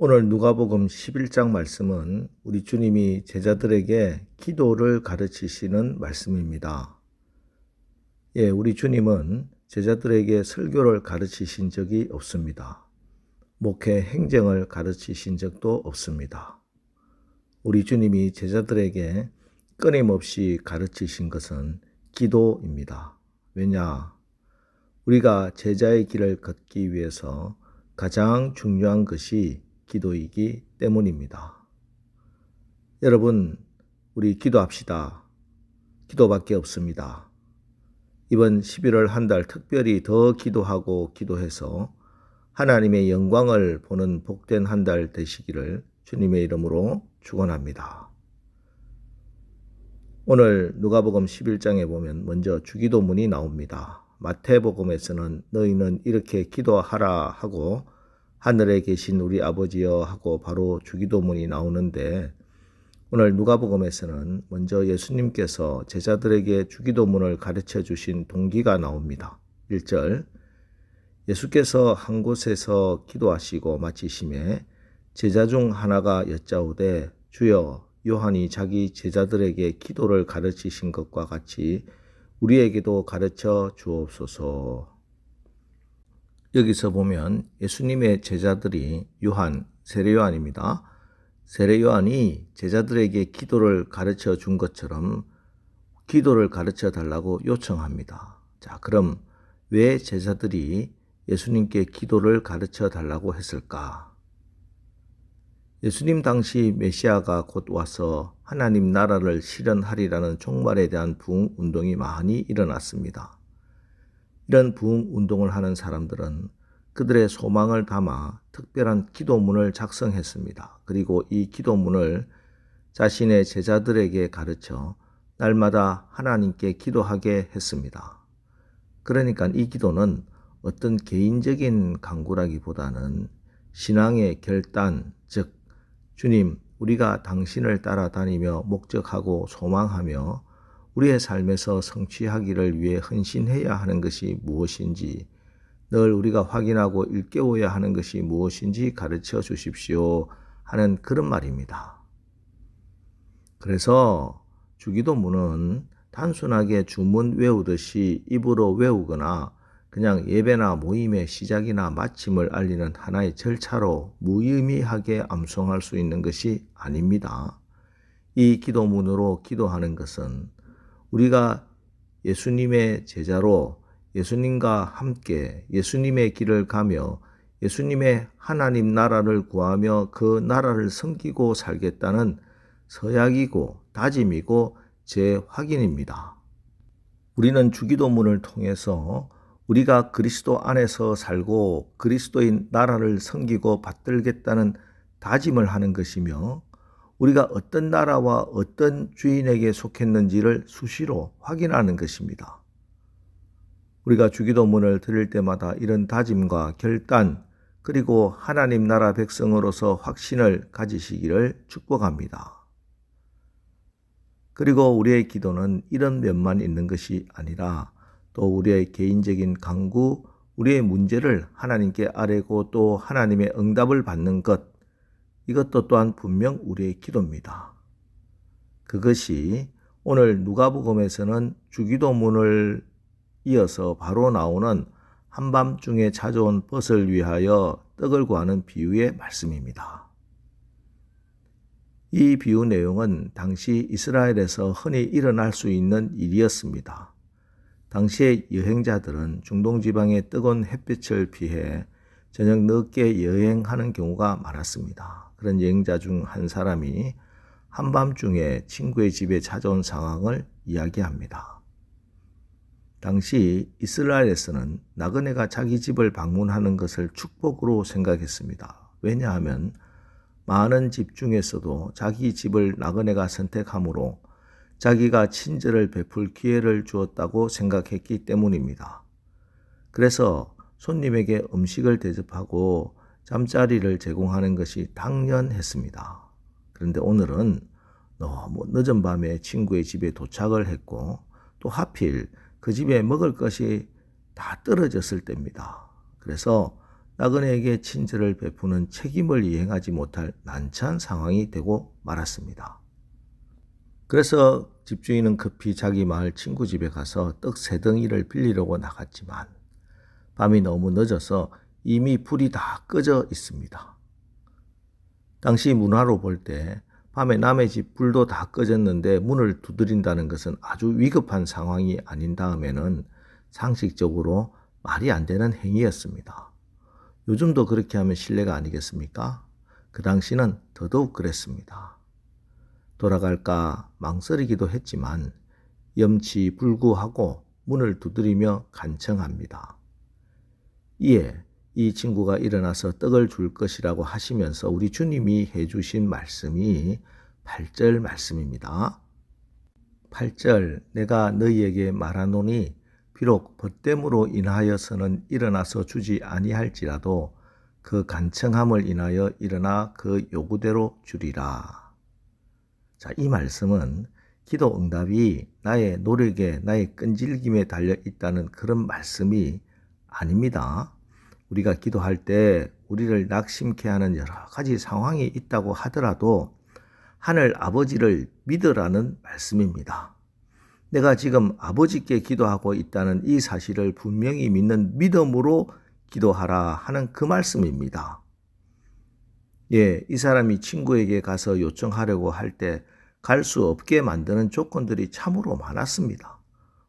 오늘 누가복음 11장 말씀은 우리 주님이 제자들에게 기도를 가르치시는 말씀입니다. 우리 주님은 제자들에게 설교를 가르치신 적이 없습니다. 목회 행정을 가르치신 적도 없습니다. 우리 주님이 제자들에게 끊임없이 가르치신 것은 기도입니다. 왜냐? 우리가 제자의 길을 걷기 위해서 가장 중요한 것이 기도이기 때문입니다. 여러분, 우리 기도합시다. 기도밖에 없습니다. 이번 11월 한 달 특별히 더 기도하고 기도해서 하나님의 영광을 보는 복된 한 달 되시기를 주님의 이름으로 축원합니다. 오늘 누가복음 11장에 보면 먼저 주기도문이 나옵니다. 마태복음에서는 너희는 이렇게 기도하라 하고 하늘에 계신 우리 아버지여 하고 바로 주기도문이 나오는데, 오늘 누가복음에서는 먼저 예수님께서 제자들에게 주기도문을 가르쳐 주신 동기가 나옵니다. 1절, 예수께서 한 곳에서 기도하시고 마치심에 제자 중 하나가 여짜오되 주여, 요한이 자기 제자들에게 기도를 가르치신 것과 같이 우리에게도 가르쳐 주옵소서. 여기서 보면 예수님의 제자들이 요한, 세례요한입니다. 세례요한이 제자들에게 기도를 가르쳐 준 것처럼 기도를 가르쳐 달라고 요청합니다. 자, 그럼 왜 제자들이 예수님께 기도를 가르쳐 달라고 했을까? 예수님 당시 메시아가 곧 와서 하나님 나라를 실현하리라는 종말에 대한 부흥운동이 많이 일어났습니다. 이런 부흥운동을 하는 사람들은 그들의 소망을 담아 특별한 기도문을 작성했습니다. 그리고 이 기도문을 자신의 제자들에게 가르쳐 날마다 하나님께 기도하게 했습니다. 그러니까 이 기도는 어떤 개인적인 간구라기보다는 신앙의 결단, 즉 주님, 우리가 당신을 따라다니며 목적하고 소망하며 우리의 삶에서 성취하기를 위해 헌신해야 하는 것이 무엇인지, 늘 우리가 확인하고 일깨워야 하는 것이 무엇인지 가르쳐 주십시오 하는 그런 말입니다. 그래서 주기도문은 단순하게 주문 외우듯이 입으로 외우거나 그냥 예배나 모임의 시작이나 마침을 알리는 하나의 절차로 무의미하게 암송할 수 있는 것이 아닙니다. 이 기도문으로 기도하는 것은 우리가 예수님의 제자로 예수님과 함께 예수님의 길을 가며 예수님의 하나님 나라를 구하며 그 나라를 섬기고 살겠다는 서약이고 다짐이고 재확인입니다. 우리는 주기도문을 통해서 우리가 그리스도 안에서 살고 그리스도인 나라를 섬기고 받들겠다는 다짐을 하는 것이며, 우리가 어떤 나라와 어떤 주인에게 속했는지를 수시로 확인하는 것입니다. 우리가 주기도문을 드릴 때마다 이런 다짐과 결단, 그리고 하나님 나라 백성으로서 확신을 가지시기를 축복합니다. 그리고 우리의 기도는 이런 면만 있는 것이 아니라 또 우리의 개인적인 간구, 우리의 문제를 하나님께 아뢰고 또 하나님의 응답을 받는 것, 이것도 또한 분명 우리의 기도입니다. 그것이 오늘 누가복음에서는 주기도문을 이어서 바로 나오는 한밤중에 찾아온 벗을 위하여 떡을 구하는 비유의 말씀입니다. 이 비유 내용은 당시 이스라엘에서 흔히 일어날 수 있는 일이었습니다. 당시의 여행자들은 중동 지방의 뜨거운 햇빛을 피해 저녁 늦게 여행하는 경우가 많았습니다. 그런 여행자 중 한 사람이 한밤중에 친구의 집에 찾아온 상황을 이야기합니다. 당시 이스라엘에서는 나그네가 자기 집을 방문하는 것을 축복으로 생각했습니다. 왜냐하면 많은 집 중에서도 자기 집을 나그네가 선택하므로 자기가 친절을 베풀 기회를 주었다고 생각했기 때문입니다. 그래서 손님에게 음식을 대접하고 잠자리를 제공하는 것이 당연했습니다. 그런데 오늘은 너무 늦은 밤에 친구의 집에 도착을 했고 또 하필 그 집에 먹을 것이 다 떨어졌을 때입니다. 그래서 나그네에게 친절을 베푸는 책임을 이행하지 못할 난처한 상황이 되고 말았습니다. 그래서 집주인은 급히 자기 마을 친구 집에 가서 떡 3덩이를 빌리려고 나갔지만 밤이 너무 늦어서 이미 불이 다 꺼져 있습니다. 당시 문화로 볼 때 밤에 남의 집 불도 다 꺼졌는데 문을 두드린다는 것은 아주 위급한 상황이 아닌 다음에는 상식적으로 말이 안 되는 행위였습니다. 요즘도 그렇게 하면 실례가 아니겠습니까? 그 당시는 더더욱 그랬습니다. 돌아갈까 망설이기도 했지만 염치불구하고 문을 두드리며 간청합니다. 이에 이 친구가 일어나서 떡을 줄 것이라고 하시면서 우리 주님이 해주신 말씀이 8절 말씀입니다. 8절 내가 너희에게 말하노니 비록 벗됨으로 인하여서는 일어나서 주지 아니할지라도 그 간청함을 인하여 일어나 그 요구대로 주리라. 자, 이 말씀은 기도 응답이 나의 노력에 나의 끈질김에 달려 있다는 그런 말씀이 아닙니다. 우리가 기도할 때 우리를 낙심케 하는 여러 가지 상황이 있다고 하더라도 하늘 아버지를 믿으라는 말씀입니다. 내가 지금 아버지께 기도하고 있다는 이 사실을 분명히 믿는 믿음으로 기도하라 하는 그 말씀입니다. 이 사람이 친구에게 가서 요청하려고 할 때 갈 수 없게 만드는 조건들이 참으로 많았습니다.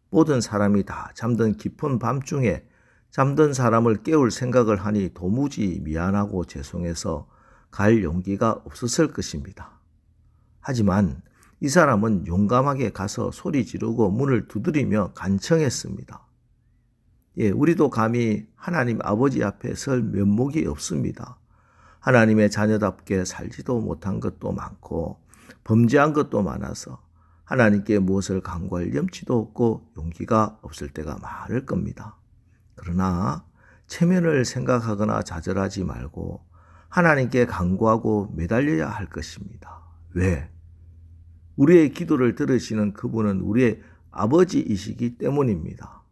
모든 사람이 다 잠든 깊은 밤중에 잠든 사람을 깨울 생각을 하니 도무지 미안하고 죄송해서 갈 용기가 없었을 것입니다. 하지만 이 사람은 용감하게 가서 소리 지르고 문을 두드리며 간청했습니다. 우리도 감히 하나님 아버지 앞에 설 면목이 없습니다. 하나님의 자녀답게 살지도 못한 것도 많고 범죄한 것도 많아서 하나님께 무엇을 간구할 염치도 없고 용기가 없을 때가 많을 겁니다. 그러나 체면을 생각하거나 좌절하지 말고 하나님께 간구하고 매달려야 할 것입니다. 왜? 우리의 기도를 들으시는 그분은 우리의 아버지이시기 때문입니다.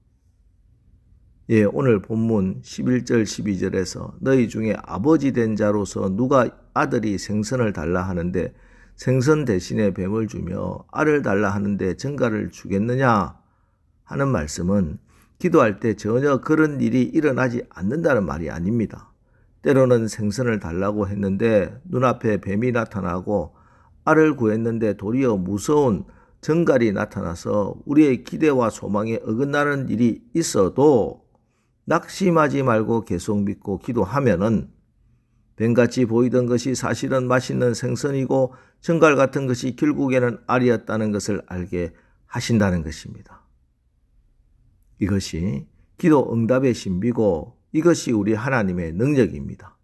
오늘 본문 11절 12절에서 너희 중에 아버지 된 자로서 누가 아들이 생선을 달라 하는데 생선 대신에 뱀을 주며 알을 달라 하는데 전갈을 주겠느냐 하는 말씀은 기도할 때 전혀 그런 일이 일어나지 않는다는 말이 아닙니다. 때로는 생선을 달라고 했는데 눈앞에 뱀이 나타나고 알을 구했는데 도리어 무서운 전갈이 나타나서 우리의 기대와 소망에 어긋나는 일이 있어도 낙심하지 말고 계속 믿고 기도하면은 뱀같이 보이던 것이 사실은 맛있는 생선이고 전갈 같은 것이 결국에는 알이었다는 것을 알게 하신다는 것입니다. 이것이 기도 응답의 신비고 이것이 우리 하나님의 능력입니다.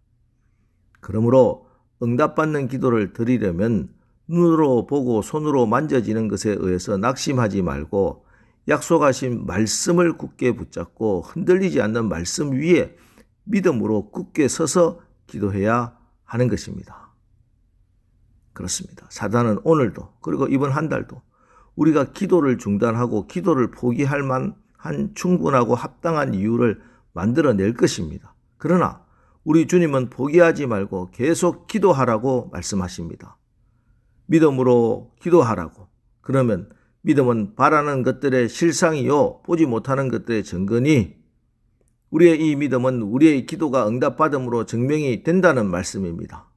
그러므로 응답받는 기도를 드리려면 눈으로 보고 손으로 만져지는 것에 의해서 낙심하지 말고 약속하신 말씀을 굳게 붙잡고 흔들리지 않는 말씀 위에 믿음으로 굳게 서서 기도해야 하는 것입니다. 그렇습니다. 사단은 오늘도 그리고 이번 한 달도 우리가 기도를 중단하고 기도를 포기할 만한 충분하고 합당한 이유를 만들어낼 것입니다. 그러나 우리 주님은 포기하지 말고 계속 기도하라고 말씀하십니다. 믿음으로 기도하라고. 그러면 믿음은 바라는 것들의 실상이요 보지 못하는 것들의 증거니 우리의 이 믿음은 우리의 기도가 응답받음으로 증명이 된다는 말씀입니다.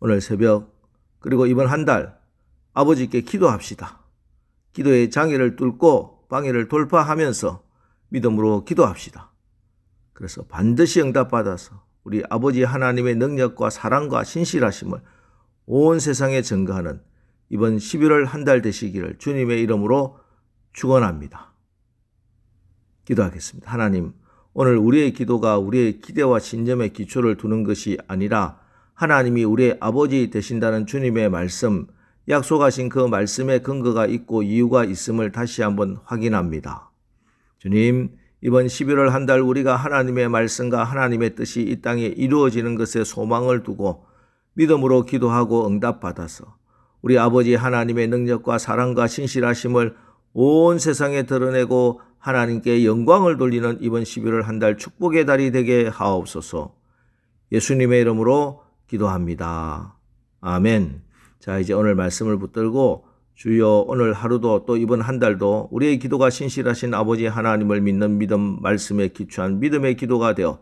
오늘 새벽 그리고 이번 한 달 아버지께 기도합시다. 기도의 장애를 뚫고 방해를 돌파하면서 믿음으로 기도합시다. 그래서 반드시 응답받아서 우리 아버지 하나님의 능력과 사랑과 신실하심을 온 세상에 증거하는 이번 11월 한 달 되시기를 주님의 이름으로 축원합니다. 기도하겠습니다. 하나님, 오늘 우리의 기도가 우리의 기대와 신념의 기초를 두는 것이 아니라 하나님이 우리의 아버지 되신다는 주님의 말씀, 약속하신 그 말씀에 근거가 있고 이유가 있음을 다시 한번 확인합니다. 주님, 이번 11월 한 달 우리가 하나님의 말씀과 하나님의 뜻이 이 땅에 이루어지는 것에 소망을 두고 믿음으로 기도하고 응답받아서 우리 아버지 하나님의 능력과 사랑과 신실하심을 온 세상에 드러내고 하나님께 영광을 돌리는 이번 11월 한 달 축복의 달이 되게 하옵소서. 예수님의 이름으로 기도합니다. 아멘. 자, 이제 오늘 말씀을 붙들고 주여 오늘 하루도 또 이번 한 달도 우리의 기도가 신실하신 아버지 하나님을 믿는 믿음 말씀에 기초한 믿음의 기도가 되어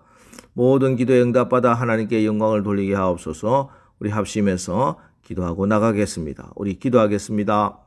모든 기도에 응답받아 하나님께 영광을 돌리게 하옵소서. 우리 합심해서 기도하고 나가겠습니다. 우리 기도하겠습니다.